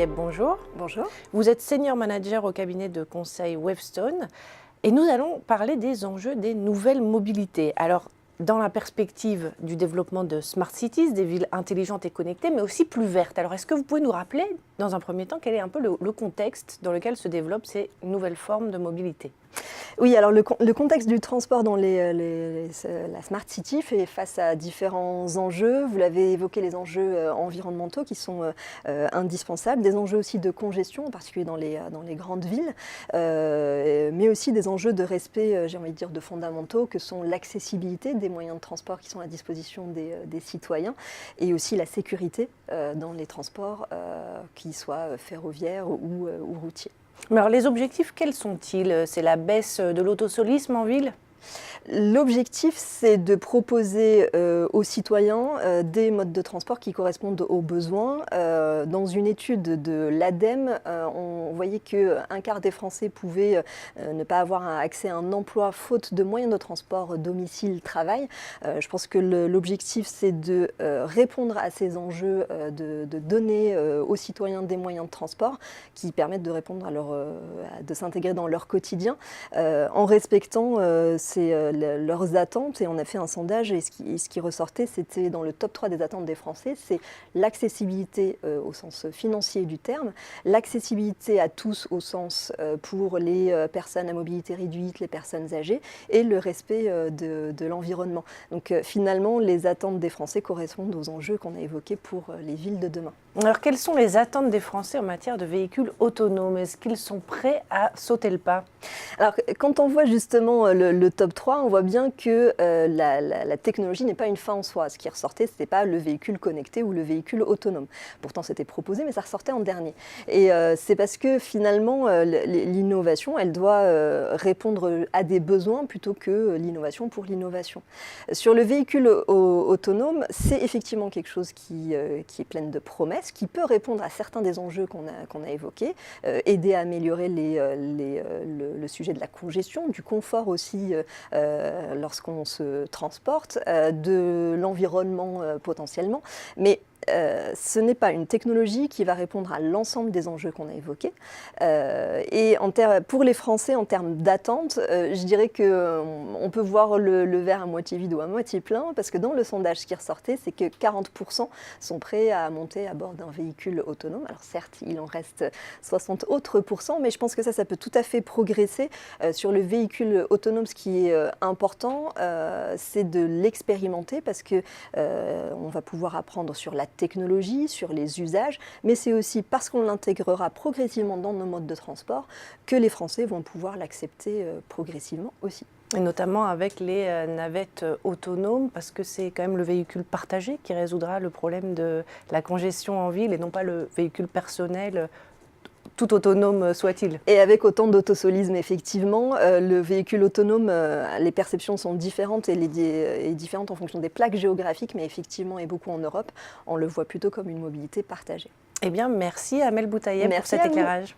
Boutaïeb, bonjour. Bonjour. Vous êtes senior manager au cabinet de conseil Wavestone et nous allons parler des enjeux des nouvelles mobilités. Alors, dans la perspective du développement de smart cities, des villes intelligentes et connectées, mais aussi plus vertes. Alors, est-ce que vous pouvez nous rappeler, dans un premier temps, quel est un peu le contexte dans lequel se développent ces nouvelles formes de mobilité ? Oui, alors le contexte du transport dans la Smart City fait face à différents enjeux. Vous l'avez évoqué, les enjeux environnementaux qui sont indispensables, des enjeux aussi de congestion, en particulier dans les grandes villes, mais aussi des enjeux de respect, j'ai envie de dire, de fondamentaux, que sont l'accessibilité des moyens de transport qui sont à disposition des citoyens, et aussi la sécurité dans les transports, qu'ils soient ferroviaires ou routiers. Mais alors, les objectifs, quels sont-ils ? C'est la baisse de l'autosolisme en ville ? L'objectif, c'est de proposer aux citoyens des modes de transport qui correspondent aux besoins. Dans une étude de l'ADEME, on voyait qu'un quart des Français pouvaient ne pas avoir accès à un emploi faute de moyens de transport domicile-travail. Je pense que l'objectif, c'est de répondre à ces enjeux, de donner aux citoyens des moyens de transport qui permettent de répondre de s'intégrer dans leur quotidien en respectant leurs attentes. Et on a fait un sondage et ce qui ressortait, c'était dans le top 3 des attentes des Français, c'est l'accessibilité au sens financier du terme, l'accessibilité à tous au sens pour les personnes à mobilité réduite, les personnes âgées, et le respect de l'environnement. Donc finalement, les attentes des Français correspondent aux enjeux qu'on a évoqués pour les villes de demain. Alors, quelles sont les attentes des Français en matière de véhicules autonomes ? Est-ce qu'ils sont prêts à sauter le pas ? Alors, quand on voit justement le top 3, on voit bien que la technologie n'est pas une fin en soi. Ce qui ressortait, ce n'était pas le véhicule connecté ou le véhicule autonome. Pourtant, c'était proposé, mais ça ressortait en dernier. Et c'est parce que finalement, l'innovation, elle doit répondre à des besoins plutôt que l'innovation pour l'innovation. Sur le véhicule autonome, c'est effectivement quelque chose qui est plein de promesses, qui peut répondre à certains des enjeux qu'on a évoqués, aider à améliorer le sujet de la congestion, du confort aussi lorsqu'on se transporte, de l'environnement potentiellement. Mais ce n'est pas une technologie qui va répondre à l'ensemble des enjeux qu'on a évoqués. Et pour les Français, en termes d'attente, je dirais qu'on peut voir le verre à moitié vide ou à moitié plein, parce que dans le sondage, ce qui ressortait, c'est que 40% sont prêts à monter à bord d'un véhicule autonome. Alors certes, il en reste 60 autres pourcents, mais je pense que ça peut tout à fait progresser. Sur le véhicule autonome, ce qui est important, c'est de l'expérimenter, parce qu'on va pouvoir apprendre sur la technologie, sur les usages, mais c'est aussi parce qu'on l'intégrera progressivement dans nos modes de transport que les Français vont pouvoir l'accepter progressivement aussi. Et notamment avec les navettes autonomes, parce que c'est quand même le véhicule partagé qui résoudra le problème de la congestion en ville et non pas le véhicule personnel, tout autonome soit-il. Et avec autant d'autosolisme, effectivement, le véhicule autonome, les perceptions sont différentes et différentes en fonction des plaques géographiques, mais effectivement, et beaucoup en Europe, on le voit plutôt comme une mobilité partagée. Eh bien, merci Amel Boutaïeb pour cet éclairage.